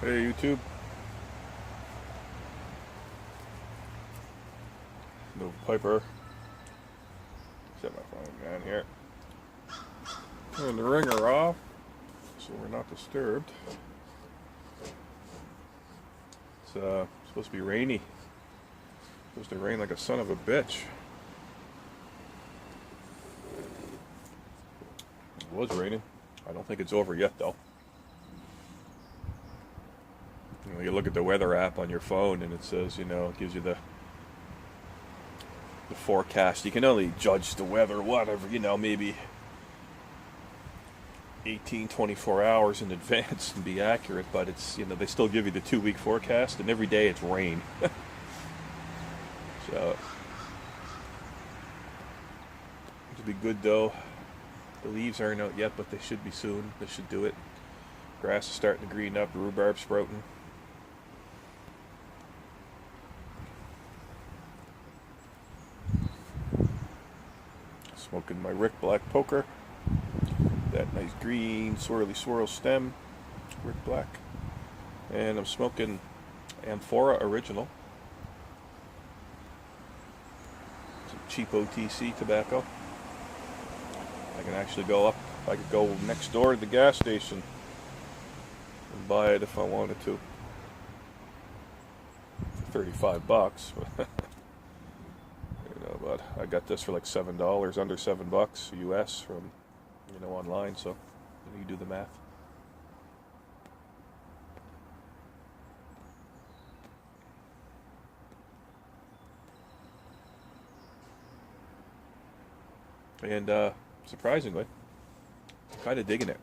Hey YouTube, no Piper. Set my phone down here. Turn the ringer off so we're not disturbed. It's supposed to be rainy. Supposed to rain like a son of a bitch. It was raining. I don't think it's over yet though. You look at the weather app on your phone and it says, it gives you the forecast. You can only judge the weather, whatever, maybe 18, 24 hours in advance and be accurate, but it's, they still give you the 2 week forecast and every day it's rain. So, it'll be good though. The leaves aren't out yet, but they should be soon. They should do it. Grass is starting to green up, rhubarb sprouting. Smoking my Rick Black Poker. That nice green swirly swirl stem, Rick Black. And I'm smoking Amphora Original. Some cheap OTC tobacco. I can actually go up, I could go next door to the gas station and buy it if I wanted to. For $35. But I got this for like $7, under $7 US from, online, so you do the math. And surprisingly, I'm kind of digging it.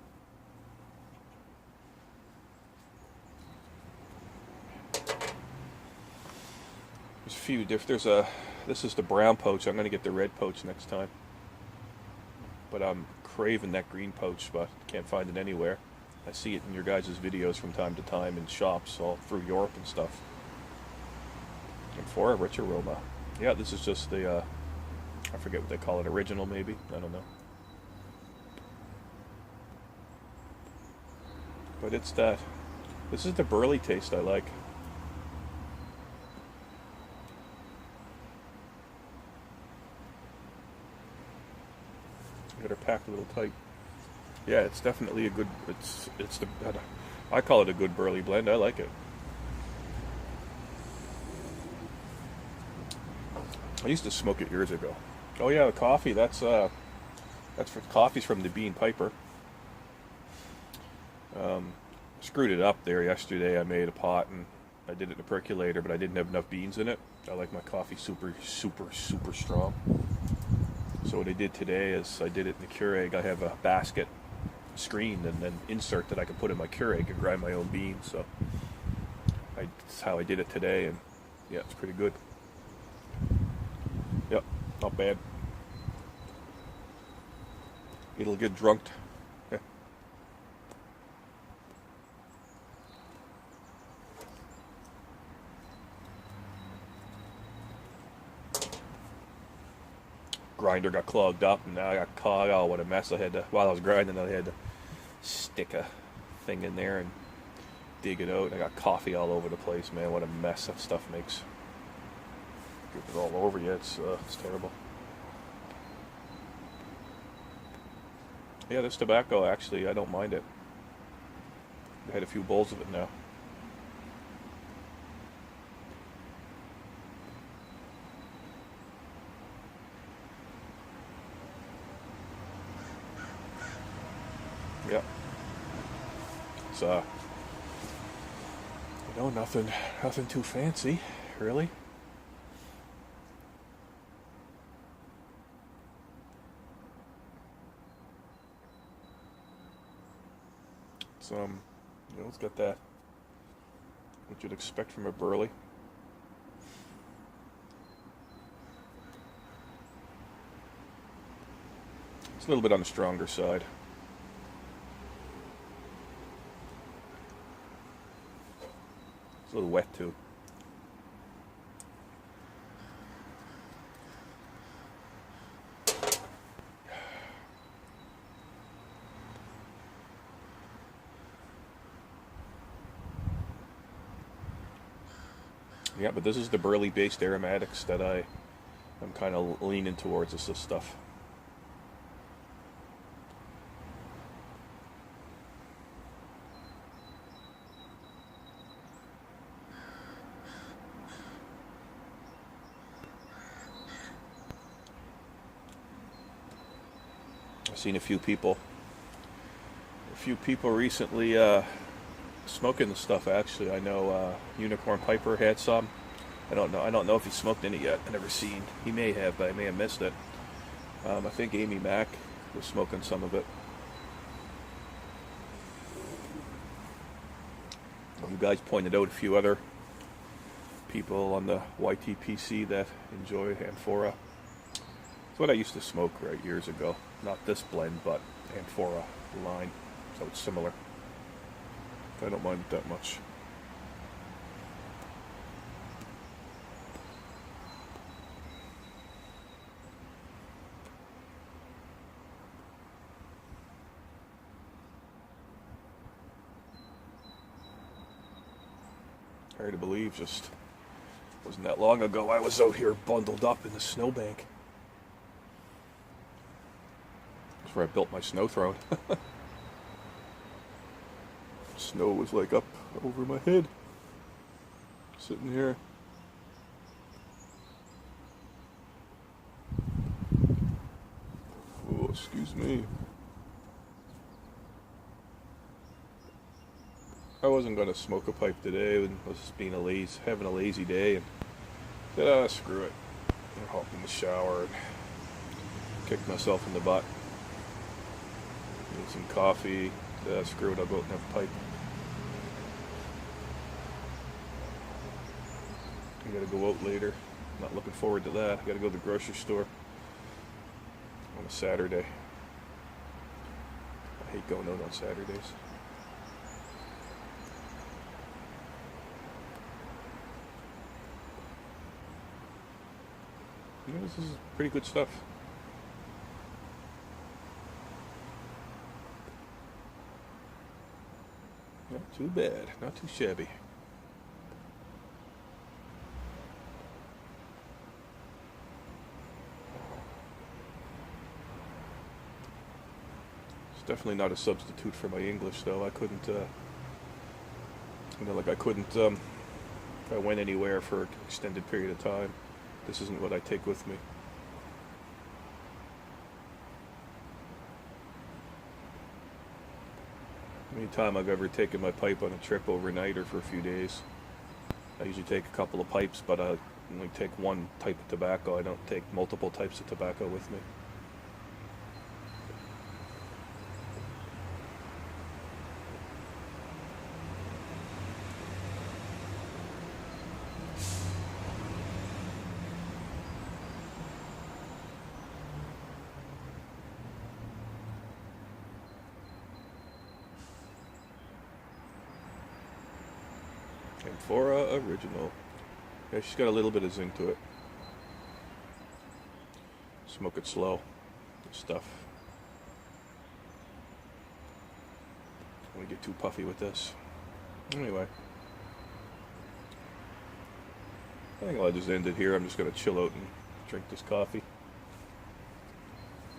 There's a few different. This is the brown poach. I'm going to get the red poach next time. But I'm craving that green poach, but can't find it anywhere. I see it in your guys' videos from time to time in shops all through Europe and stuff. Amphora Rich Aroma. Yeah, this is just the, I forget what they call it, original maybe? I don't know. But it's that, this is the burley taste I like. Got her packed a little tight. Yeah, it's definitely a good, it's the, I call it a good burley blend. I like it. I used to smoke it years ago. Oh yeah, the coffee, that's for coffee's from the Bean Piper. Screwed it up there yesterday. I made a pot and I did it in a percolator, but I didn't have enough beans in it. I like my coffee super, super, super strong. So what I did today is I did it in the Keurig. I have a basket screen and then insert that I can put in my Keurig and grind my own beans. So that's how I did it today, and yeah, it's pretty good. Yep, not bad. It'll get drunked. Grinder got clogged up and now I got caught. Oh, what a mess. I had to, while I was grinding, I had to stick a thing in there and dig it out. I got coffee all over the place, man. What a mess that stuff makes. Get it all over you. It's terrible. Yeah, this tobacco, actually, I don't mind it. I had a few bowls of it now. Yeah. It's nothing too fancy, really. It's it's got that what you'd expect from a burley. It's a little bit on the stronger side. It's a little wet too. Yeah, but this is the burley-based aromatics that I'm kind of leaning towards. This stuff. I've seen a few people recently smoking the stuff. Actually, I know Unicorn Piper had some. I don't know if he smoked any yet. I never seen. He may have, but I may have missed it. I think Amy Mack was smoking some of it. You guys pointed out a few other people on the YTPC that enjoy Amphora. It's what I used to smoke right years ago. Not this blend, but Amphora line. So it's similar. I don't mind it that much. Hard to believe, just wasn't that long ago I was out here bundled up in the snowbank. That's where I built my snow throne. Snow was like up over my head. Sitting here. Oh, excuse me. I wasn't gonna smoke a pipe today, and was just having a lazy day, and said, screw it. I hopped in the shower and kicked myself in the butt. Made some coffee. Screw it, I'll go out and have a pipe. I gotta go out later. Not looking forward to that. I gotta go to the grocery store on a Saturday. I hate going out on Saturdays. You know, this is pretty good stuff. Not too bad, not too shabby. It's definitely not a substitute for my English, though. I couldn't, I couldn't, if I went anywhere for an extended period of time, this isn't what I take with me. Anytime I've ever taken my pipe on a trip overnight or for a few days, I usually take a couple of pipes, but I only take one type of tobacco. I don't take multiple types of tobacco with me. Amphora Original. Yeah, she's got a little bit of zinc to it. Smoke it slow. Good stuff. Don't want to get too puffy with this. Anyway. I think I'll just end it here. I'm just going to chill out and drink this coffee.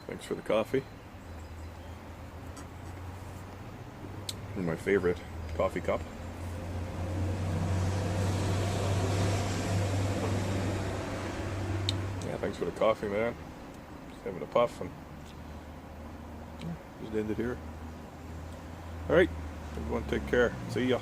Thanks for the coffee. And my favorite coffee cup. Thanks for the coffee, man. Just having a puff and just end it here. All right, everyone take care. See ya.